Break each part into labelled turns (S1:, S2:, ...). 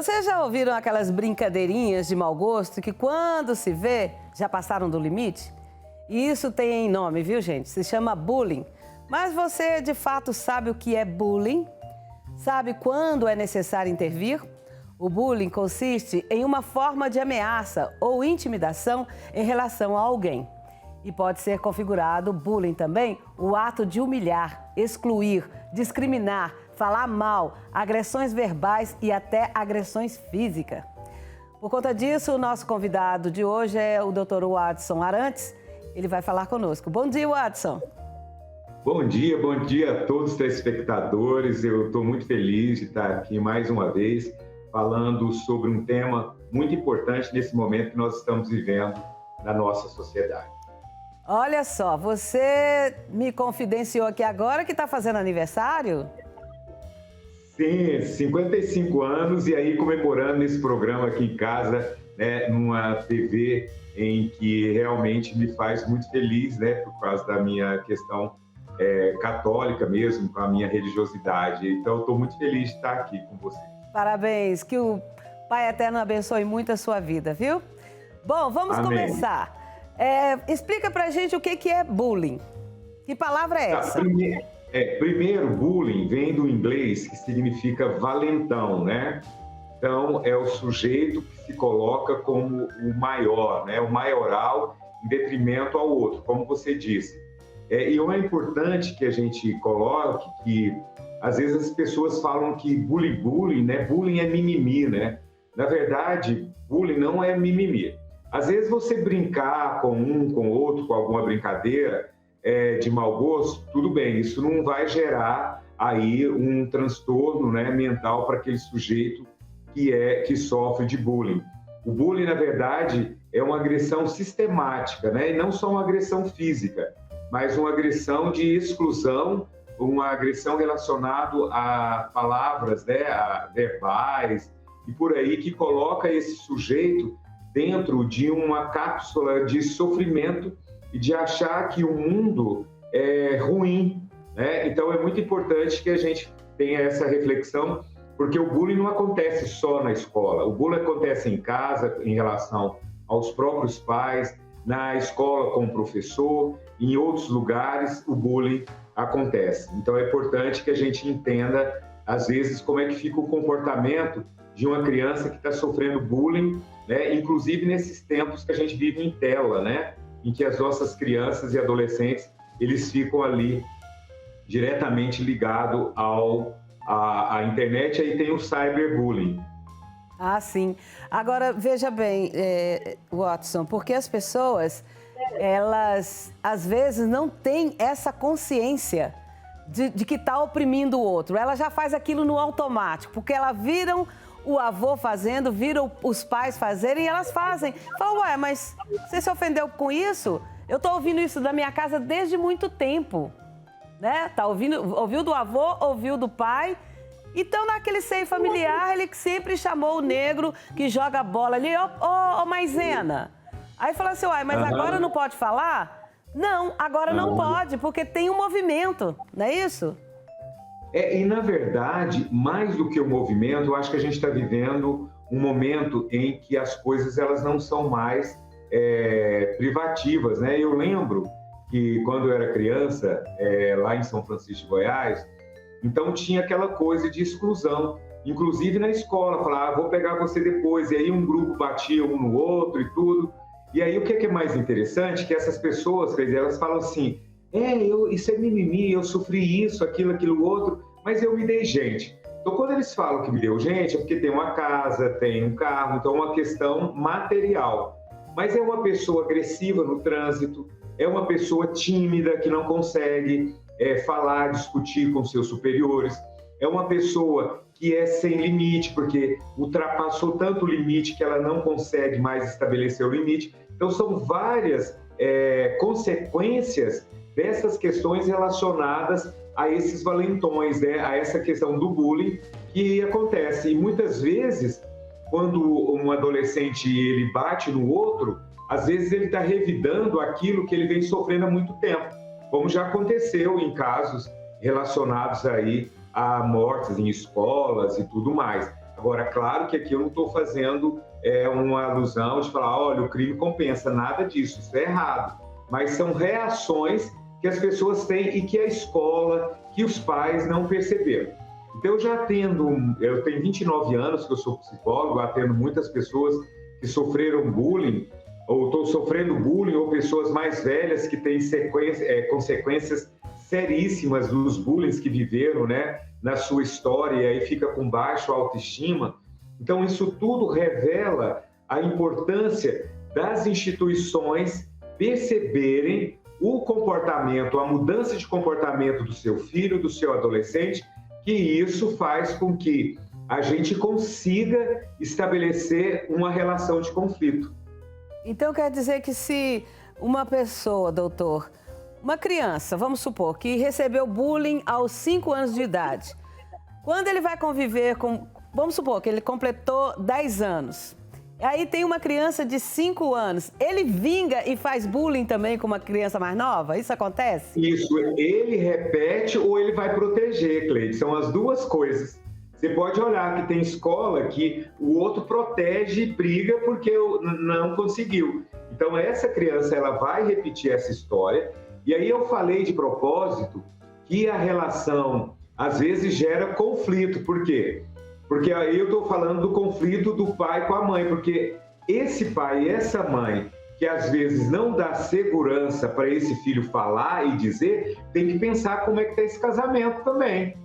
S1: Vocês já ouviram aquelas brincadeirinhas de mau gosto que quando se vê, já passaram do limite? E isso tem nome, viu, gente? Se chama bullying. Mas você, de fato, sabe o que é bullying? Sabe quando é necessário intervir? O bullying consiste em uma forma de ameaça ou intimidação em relação a alguém. E pode ser configurado bullying também o ato de humilhar, excluir, discriminar, falar mal, agressões verbais e até agressões físicas. Por conta disso, o nosso convidado de hoje é o Dr. Watson Arantes. Ele vai falar conosco. Bom dia, Watson.
S2: Bom dia a todos os telespectadores. Eu estou muito feliz de estar aqui mais uma vez falando sobre um tema muito importante nesse momento que nós estamos vivendo na nossa sociedade.
S1: Olha só, você me confidenciou aqui agora que está fazendo aniversário?
S2: Sim, 55 anos e aí comemorando esse programa aqui em casa, né, numa TV em que realmente me faz muito feliz, né, por causa da minha questão católica mesmo, com a minha religiosidade. Então, eu estou muito feliz de estar aqui com você.
S1: Parabéns, que o Pai Eterno abençoe muito a sua vida, viu? Bom, vamos
S2: Amém.
S1: começar. Explica pra gente o que é bullying. Que palavra é essa?
S2: Primeiro, bullying vem do inglês, que significa valentão, né? Então, é o sujeito que se coloca como o maior, né? O maioral em detrimento ao outro, como você disse. E é importante que a gente coloque que, às vezes, as pessoas falam que bullying, né? Bullying é mimimi, né? Na verdade, bullying não é mimimi. Às vezes, você brincar com um, com outro, com alguma brincadeira de mau gosto, tudo bem, isso não vai gerar aí um transtorno, né, mental para aquele sujeito que sofre de bullying. O bullying, na verdade, é uma agressão sistemática, né? E não só uma agressão física, mas uma agressão de exclusão, uma agressão relacionada a palavras, né, a verbais, e por aí, que coloca esse sujeito dentro de uma cápsula de sofrimento e de achar que o mundo é ruim, né? Então, é muito importante que a gente tenha essa reflexão, porque o bullying não acontece só na escola. O bullying acontece em casa, em relação aos próprios pais, na escola com o professor, em outros lugares o bullying acontece. Então, é importante que a gente entenda, às vezes, como é que fica o comportamento de uma criança que está sofrendo bullying, né? Inclusive nesses tempos que a gente vive em tela, né? Em que as nossas crianças e adolescentes, eles ficam ali diretamente ligados à internet, aí tem o cyberbullying.
S1: Ah, sim. Agora, veja bem, Watson, porque as pessoas, elas, às vezes, não têm essa consciência de que está oprimindo o outro. Ela já faz aquilo no automático, porque elas viram o avô fazendo, viram os pais fazerem e elas fazem. Falam, ué, mas você se ofendeu com isso? Eu estou ouvindo isso da minha casa desde muito tempo, né? Ouviu do avô, ouviu do pai. Então, naquele seio familiar, ele sempre chamou o negro que joga bola ali, ô maisena. Aí falou assim, uai, mas agora não pode falar? Não, agora não pode, porque tem um movimento, não é isso?
S2: E, na verdade, mais do que o movimento, eu acho que a gente está vivendo um momento em que as coisas elas não são mais privativas, né? Eu lembro que, quando eu era criança, lá em São Francisco de Goiás, então tinha aquela coisa de exclusão, inclusive na escola, falava, vou pegar você depois, e aí um grupo batia um no outro e tudo. E aí o que é mais interessante, que essas pessoas, quer dizer, elas falam assim, isso é mimimi, eu sofri isso, aquilo, outro, mas eu me dei gente. Então, quando eles falam que me deu gente, é porque tem uma casa, tem um carro, então é uma questão material. Mas é uma pessoa agressiva no trânsito, é uma pessoa tímida que não consegue falar, discutir com seus superiores, é uma pessoa que é sem limite, porque ultrapassou tanto o limite que ela não consegue mais estabelecer o limite. Então, são várias consequências dessas questões relacionadas a esses valentões, né? A essa questão do bullying que acontece. E muitas vezes, quando um adolescente ele bate no outro, às vezes ele está revidando aquilo que ele vem sofrendo há muito tempo, como já aconteceu em casos relacionados aí a mortes em escolas e tudo mais. Agora, claro que aqui eu não estou fazendo uma alusão de falar, olha, o crime compensa, nada disso, isso é errado. Mas são reações que as pessoas têm e que a escola, que os pais não perceberam. Então, eu tenho 29 anos que eu sou psicólogo, atendo muitas pessoas que sofreram bullying, ou estão sofrendo bullying, ou pessoas mais velhas que têm consequências seríssimas dos bullying que viveram, né, na sua história, e aí fica com baixa autoestima. Então, isso tudo revela a importância das instituições perceberem o comportamento, a mudança de comportamento do seu filho, do seu adolescente, que isso faz com que a gente consiga estabelecer uma relação de conflito.
S1: Então, quer dizer que se uma pessoa, doutor, uma criança, vamos supor, que recebeu bullying aos 5 anos de idade, quando ele vai conviver com... Vamos supor que ele completou 10 anos. Aí tem uma criança de 5 anos. Ele vinga e faz bullying também com uma criança mais nova? Isso acontece?
S2: Isso, ele repete ou ele vai proteger, Cleide. São as duas coisas. Você pode olhar que tem escola que o outro protege e briga porque não conseguiu. Então, essa criança ela vai repetir essa história. E aí eu falei de propósito que a relação, às vezes, gera conflito. Por quê? Porque aí eu estou falando do conflito do pai com a mãe, porque esse pai e essa mãe, que às vezes não dá segurança para esse filho falar e dizer, tem que pensar como é que está esse casamento também.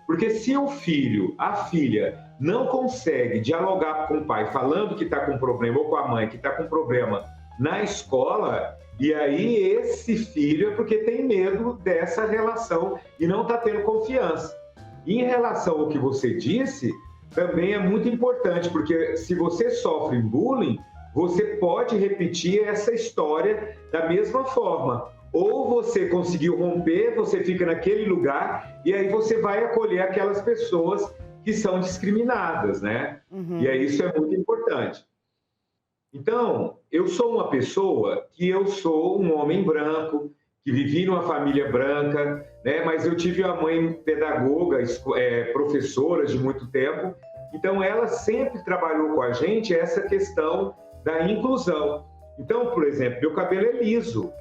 S2: Porque se o filho, a filha, não consegue dialogar com o pai falando que está com problema, ou com a mãe que está com problema na escola, e aí esse filho é porque tem medo dessa relação e não está tendo confiança. E em relação ao que você disse, também é muito importante, porque se você sofre bullying, você pode repetir essa história da mesma forma. Ou você conseguiu romper, você fica naquele lugar e aí você vai acolher aquelas pessoas que são discriminadas, né? Uhum. E aí isso é muito importante. Então, eu sou uma pessoa que eu sou um homem branco, que vivi numa família branca, né? Mas eu tive uma mãe pedagoga, professora de muito tempo, então ela sempre trabalhou com a gente essa questão da inclusão. Então, por exemplo, meu cabelo é liso.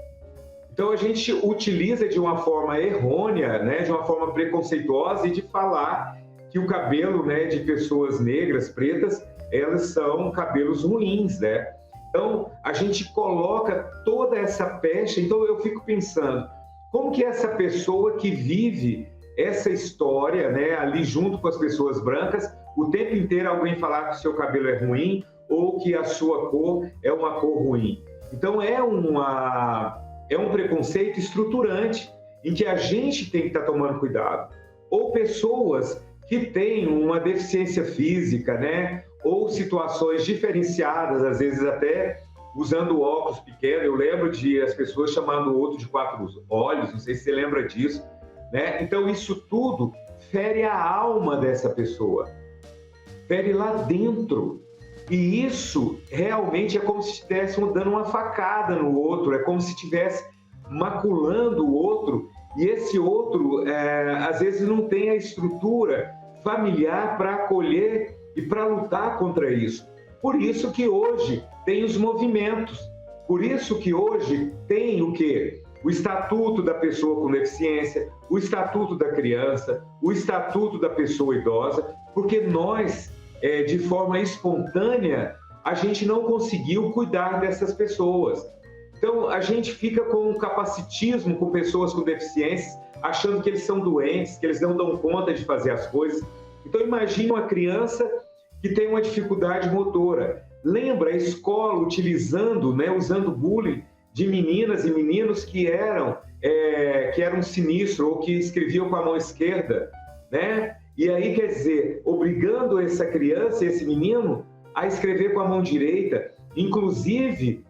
S2: Então, a gente utiliza de uma forma errônea, né, de uma forma preconceituosa, e de falar que o cabelo, né, de pessoas negras, pretas, elas são cabelos ruins, né? Então, a gente coloca toda essa pecha. Então, eu fico pensando, como que essa pessoa que vive essa história, né, ali junto com as pessoas brancas, o tempo inteiro alguém falar que o seu cabelo é ruim ou que a sua cor é uma cor ruim. Então, é um preconceito estruturante em que a gente tem que estar tomando cuidado. Ou pessoas que têm uma deficiência física, né? Ou situações diferenciadas, às vezes até usando óculos pequenos. Eu lembro de as pessoas chamando o outro de 4 olhos, não sei se você lembra disso, né? Então, isso tudo fere a alma dessa pessoa, fere lá dentro. E isso realmente é como se estivesse dando uma facada no outro, é como se estivesse maculando o outro, e esse outro, às vezes, não tem a estrutura familiar para acolher e para lutar contra isso. Por isso que hoje tem os movimentos, por isso que hoje tem o quê? O Estatuto da Pessoa com Deficiência, o Estatuto da Criança, o Estatuto da Pessoa Idosa, porque nós, de forma espontânea, a gente não conseguiu cuidar dessas pessoas. Então, a gente fica com um capacitismo com pessoas com deficiências, achando que eles são doentes, que eles não dão conta de fazer as coisas. Então, imagine uma criança que tem uma dificuldade motora. Lembra a escola utilizando, né, usando bullying de meninas e meninos que eram sinistros ou que escreviam com a mão esquerda, né? E aí, quer dizer, obrigando essa criança, esse menino, a escrever com a mão direita, inclusive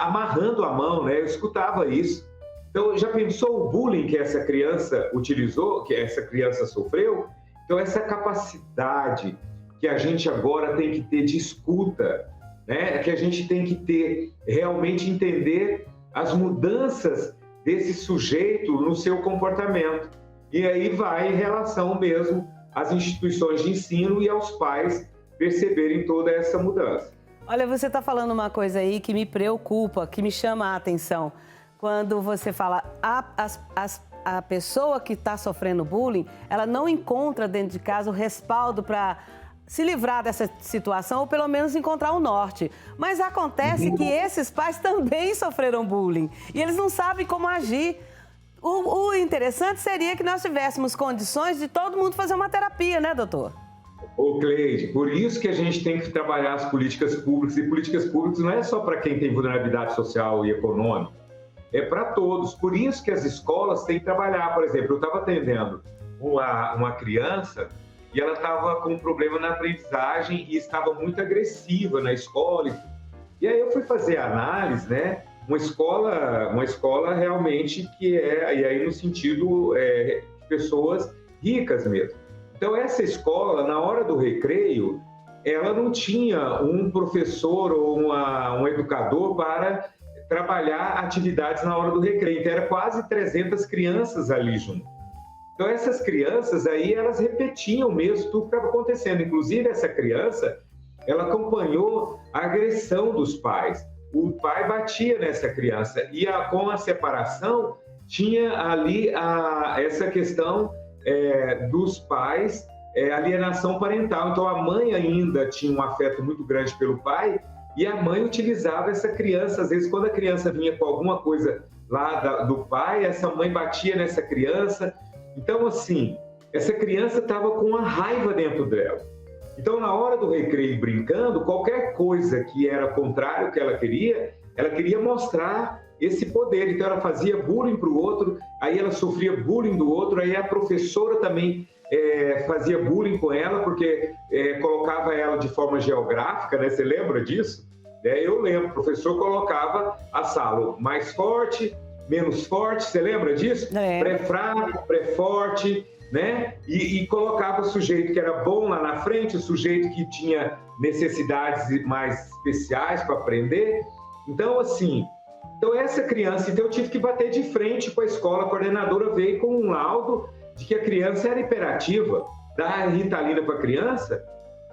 S2: amarrando a mão, né? Eu escutava isso. Então, já pensou o bullying que essa criança utilizou, que essa criança sofreu? Então, essa capacidade que a gente agora tem que ter de escuta, né? Que a gente tem que ter, realmente entender as mudanças desse sujeito no seu comportamento. E aí vai em relação mesmo às instituições de ensino e aos pais perceberem toda essa mudança.
S1: Olha, você está falando uma coisa aí que me preocupa, que me chama a atenção. Quando você fala a pessoa que está sofrendo bullying, ela não encontra dentro de casa o respaldo para se livrar dessa situação ou pelo menos encontrar o norte. Mas acontece que esses pais também sofreram bullying e eles não sabem como agir. O interessante seria que nós tivéssemos condições de todo mundo fazer uma terapia, né, doutor?
S2: Ô, Cleide, por isso que a gente tem que trabalhar as políticas públicas, e políticas públicas não é só para quem tem vulnerabilidade social e econômica, é para todos. Por isso que as escolas têm que trabalhar. Por exemplo, eu estava atendendo uma criança e ela estava com um problema na aprendizagem e estava muito agressiva na escola. E aí eu fui fazer a análise, né? Uma escola realmente que é, e aí no sentido de pessoas ricas mesmo. Então, essa escola, na hora do recreio, ela não tinha um professor ou um educador para trabalhar atividades na hora do recreio. Então, era quase 300 crianças ali junto. Então, essas crianças aí, elas repetiam mesmo tudo que estava acontecendo. Inclusive, essa criança, ela acompanhou a agressão dos pais. O pai batia nessa criança e com a separação, tinha ali essa questão dos pais, alienação parental. Então, a mãe ainda tinha um afeto muito grande pelo pai e a mãe utilizava essa criança. Às vezes, quando a criança vinha com alguma coisa lá do pai, essa mãe batia nessa criança. Então, assim, essa criança estava com uma raiva dentro dela. Então, na hora do recreio, brincando, qualquer coisa que era contrário ao que ela queria mostrar esse poder. Então, ela fazia bullying para o outro, aí ela sofria bullying do outro, aí a professora também fazia bullying com ela, porque colocava ela de forma geográfica, né? Você lembra disso? Eu lembro, o professor colocava a sala mais forte, menos forte, você lembra disso? Pré-fraco, pré-forte, né? E colocava o sujeito que era bom lá na frente, o sujeito que tinha necessidades mais especiais para aprender. Então, assim, essa criança, então eu tive que bater de frente com a escola. A coordenadora veio com um laudo de que a criança era hiperativa. Dar Ritalina para a criança?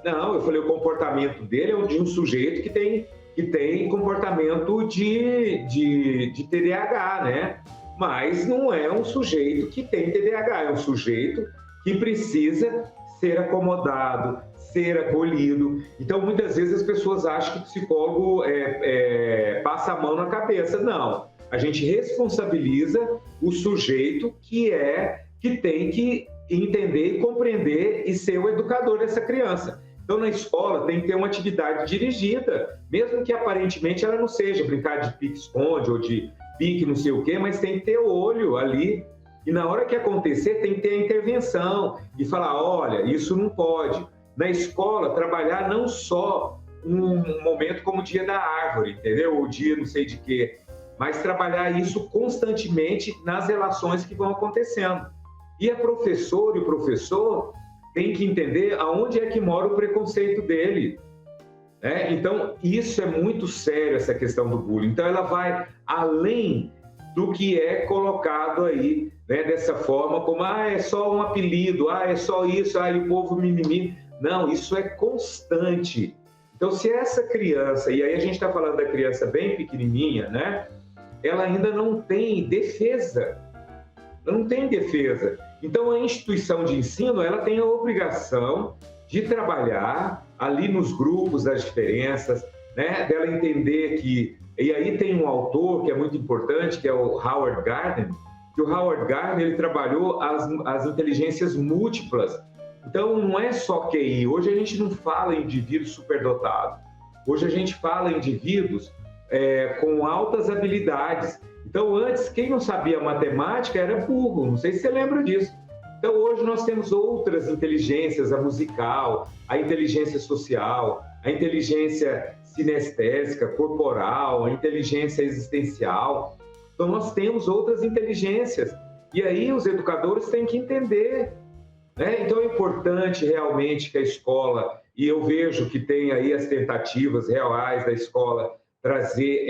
S2: Não, eu falei, o comportamento dele é de um sujeito que tem comportamento de TDAH, né? Mas não é um sujeito que tem TDAH, é um sujeito que precisa ser acomodado, ser acolhido. Então, muitas vezes as pessoas acham que o psicólogo passa a mão na cabeça. Não, a gente responsabiliza o sujeito que tem que entender e compreender e ser o educador dessa criança. Então, na escola tem que ter uma atividade dirigida, mesmo que aparentemente ela não seja brincar de pique-esconde ou de pique não sei o quê, mas tem que ter olho ali. E na hora que acontecer, tem que ter a intervenção e falar, olha, isso não pode. Na escola, trabalhar não só um momento como o dia da árvore, entendeu? O dia não sei de quê, mas trabalhar isso constantemente nas relações que vão acontecendo. E a professora e o professor tem que entender aonde é que mora o preconceito dele. Então, isso é muito sério, essa questão do bullying. Então, ela vai além do que é colocado aí, né, dessa forma, como, é só um apelido, é só isso, o povo mimimi. Não, isso é constante. Então, se essa criança, e aí a gente está falando da criança bem pequenininha, né, ela ainda não tem defesa. Não tem defesa. Então, a instituição de ensino, ela tem a obrigação de trabalhar ali nos grupos das diferenças, né? Dela entender que... E aí tem um autor que é muito importante, que é o Howard Gardner, que o Howard Gardner, ele trabalhou as inteligências múltiplas. Então, não é só QI. Hoje a gente não fala em indivíduos superdotados. Hoje a gente fala em indivíduos com altas habilidades. Então, antes, quem não sabia matemática era burro. Não sei se você lembra disso. Então, hoje nós temos outras inteligências, a musical, a inteligência social, a inteligência sinestésica, corporal, a inteligência existencial. Então, nós temos outras inteligências. E aí, os educadores têm que entender, né? Então, é importante realmente que a escola, e eu vejo que tem aí as tentativas reais da escola trazer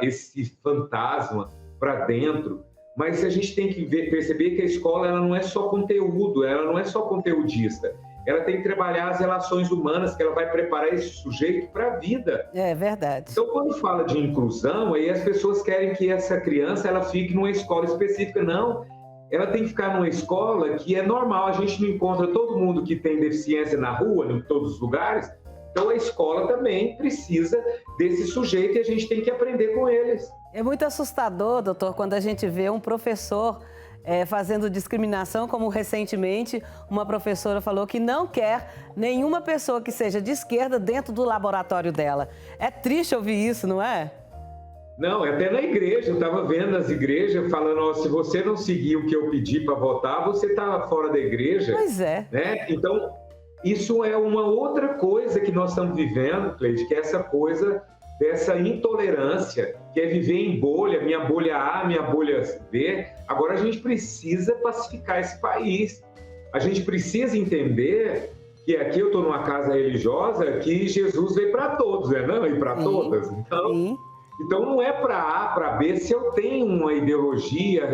S2: esse fantasma para dentro, mas a gente tem que perceber que a escola ela não é só conteúdo, ela não é só conteudista, ela tem que trabalhar as relações humanas, que ela vai preparar esse sujeito para a vida.
S1: É verdade.
S2: Então, quando fala de inclusão, aí as pessoas querem que essa criança ela fique numa escola específica. Não, ela tem que ficar numa escola que é normal. A gente não encontra todo mundo que tem deficiência na rua, em todos os lugares. Então, a escola também precisa desse sujeito e a gente tem que aprender com eles.
S1: É muito assustador, doutor, quando a gente vê um professor fazendo discriminação, como recentemente uma professora falou que não quer nenhuma pessoa que seja de esquerda dentro do laboratório dela. É triste ouvir isso, não é?
S2: Não, até na igreja, eu estava vendo as igrejas falando, ó, se você não seguir o que eu pedi para votar, você está fora da igreja.
S1: Pois é.
S2: Né? Então, isso é uma outra coisa que nós estamos vivendo, Cleide, que é essa coisa dessa intolerância, que é viver em bolha, minha bolha A, minha bolha B. Agora a gente precisa pacificar esse país. A gente precisa entender que aqui eu estou numa casa religiosa que Jesus veio para todos, né? Não, e para todas. Então não é para A, para B. Se eu tenho uma ideologia,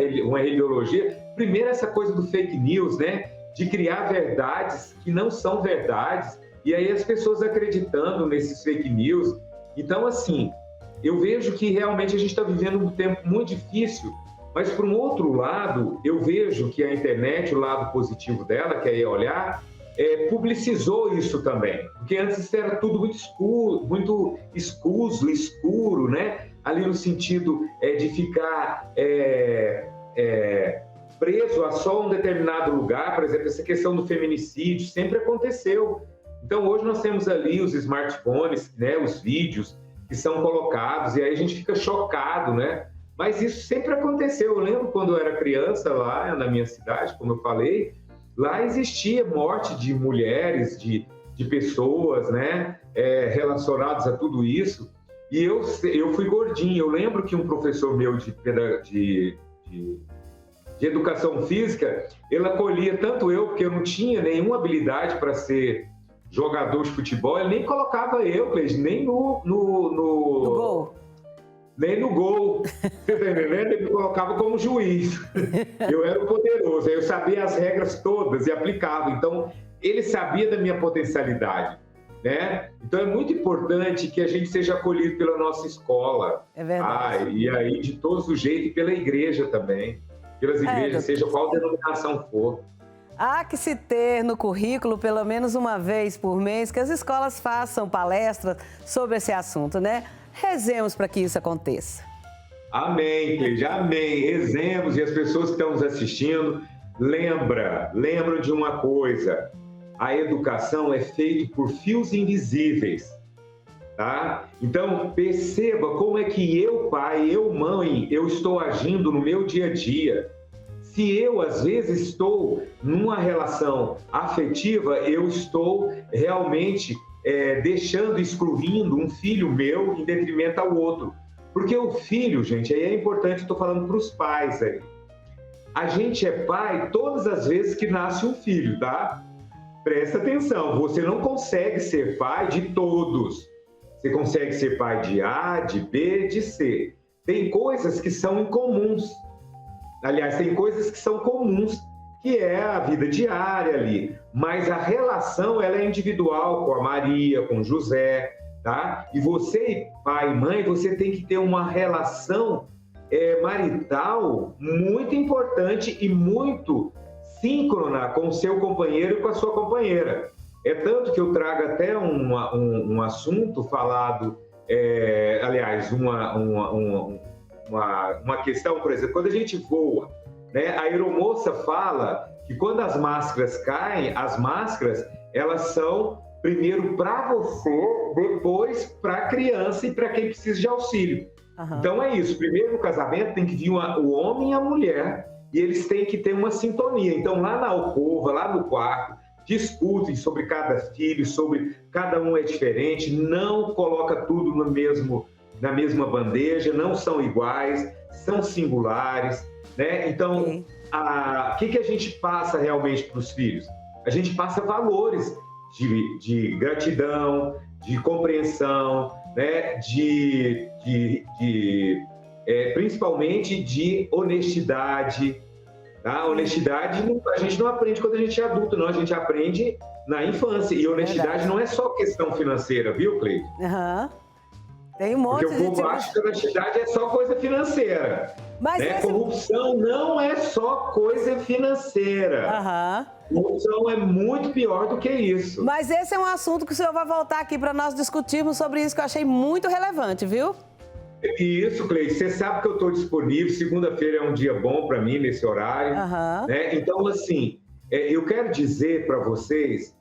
S2: primeiro essa coisa do fake news, né? De criar verdades que não são verdades, e aí as pessoas acreditando nesses fake news. Então, assim, eu vejo que realmente a gente está vivendo um tempo muito difícil, mas, por um outro lado, eu vejo que a internet, o lado positivo dela, que é olhar, publicizou isso também. Porque antes era tudo muito escuro, né? Ali no sentido de ficar preso a só um determinado lugar. Por exemplo, essa questão do feminicídio sempre aconteceu. Então, hoje nós temos ali os smartphones, né, os vídeos que são colocados, e aí a gente fica chocado, né? Mas isso sempre aconteceu. Eu lembro quando eu era criança lá na minha cidade, como eu falei, lá existia morte de mulheres, de pessoas, né, relacionadas a tudo isso. E eu fui gordinho. Eu lembro que um professor meu de educação física, ele acolhia tanto eu, porque eu não tinha nenhuma habilidade para ser jogador de futebol, ele nem colocava eu, Cleide, nem no
S1: gol.
S2: Nem no gol, você tá entendendo? Ele me colocava como juiz. Eu era o poderoso, eu sabia as regras todas e aplicava. Então, ele sabia da minha potencialidade, né? Então, é muito importante que a gente seja acolhido pela nossa escola.
S1: É verdade.
S2: E aí, de todos os jeitos, e pela igreja também. Pelas igrejas, seja qual denominação for.
S1: Há que se ter no currículo, pelo menos uma vez por mês, que as escolas façam palestras sobre esse assunto, né? Rezemos para que isso aconteça.
S2: Amém, Cleide, amém. Rezemos, e as pessoas que estão nos assistindo, lembram de uma coisa: a educação é feita por fios invisíveis, tá? Então, perceba como é que eu, pai, eu, mãe, eu estou agindo no meu dia a dia. Se eu, às vezes, estou numa relação afetiva, eu estou realmente excluindo um filho meu em detrimento ao outro. Porque o filho, gente, aí é importante, estou falando para os pais aí. A gente é pai todas as vezes que nasce um filho, tá? Presta atenção, você não consegue ser pai de todos. Você consegue ser pai de A, de B, de C. Tem coisas que são incomuns. Aliás, tem coisas que são comuns, que é a vida diária ali. Mas a relação, ela é individual com a Maria, com o José, tá? E você, pai e mãe, você tem que ter uma relação marital muito importante e muito síncrona com o seu companheiro e com a sua companheira. É tanto que eu trago até um assunto falado, aliás, uma questão, por exemplo, quando a gente voa, né, a aeromoça fala que quando as máscaras caem, as máscaras, elas são primeiro para você, depois para a criança e para quem precisa de auxílio. Uhum. Então é isso, primeiro no casamento tem que vir o homem e a mulher, e eles têm que ter uma sintonia. Então lá na alcova, lá no quarto, discutem sobre cada filho, sobre cada um é diferente, não coloca tudo na mesma bandeja, não são iguais, são singulares, né? Então, o que a gente passa realmente para os filhos? A gente passa valores de gratidão, de compreensão, né? Principalmente de honestidade. Tá? Honestidade a gente não aprende quando a gente é adulto, não. A gente aprende na infância. E honestidade
S1: Verdade.
S2: não é só questão financeira, viu, Cleide?
S1: Aham. Tem um monte
S2: Porque o
S1: de
S2: povo
S1: tipos.
S2: acha que honestidade é só coisa financeira.
S1: Mas
S2: Né?
S1: esse...
S2: Corrupção não é só coisa financeira.
S1: Aham.
S2: Corrupção é muito pior do que isso.
S1: Mas esse é um assunto que o senhor vai voltar aqui para nós discutirmos sobre isso, que eu achei muito relevante, viu?
S2: Isso, Cleide, você sabe que eu estou disponível. Segunda-feira é um dia bom para mim, nesse horário.
S1: Aham.
S2: Né? Então, assim, eu quero dizer para vocês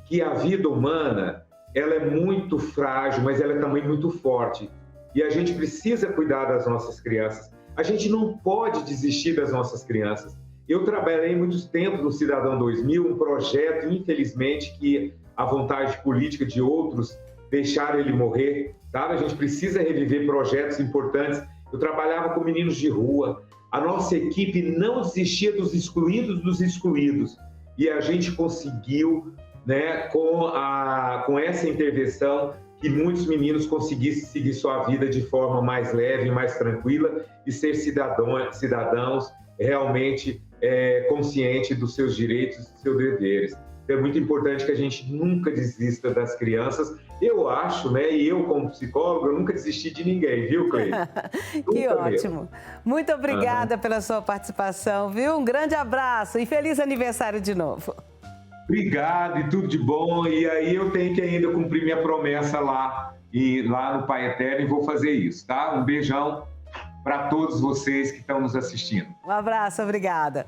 S2: que a vida humana, ela é muito frágil, mas ela é também muito forte. E a gente precisa cuidar das nossas crianças. A gente não pode desistir das nossas crianças. Eu trabalhei muitos tempos no Cidadão 2000, um projeto, infelizmente, que a vontade política de outros deixaram ele morrer, tá? A gente precisa reviver projetos importantes. Eu trabalhava com meninos de rua. A nossa equipe não desistia dos excluídos. E a gente conseguiu, né, com essa intervenção, que muitos meninos conseguissem seguir sua vida de forma mais leve, mais tranquila e ser cidadãos realmente conscientes dos seus direitos e dos seus deveres. Então, é muito importante que a gente nunca desista das crianças. Eu acho, né, e eu como psicólogo, eu nunca desisti de ninguém, viu, Cleide?
S1: Que
S2: Nunca
S1: ótimo.
S2: mesmo.
S1: Muito obrigada pela sua participação, viu? Um grande abraço e feliz aniversário de novo.
S2: Obrigado e tudo de bom. E aí eu tenho que ainda cumprir minha promessa lá no Pai Eterno e vou fazer isso, tá? Um beijão para todos vocês que estão nos assistindo.
S1: Um abraço, obrigada.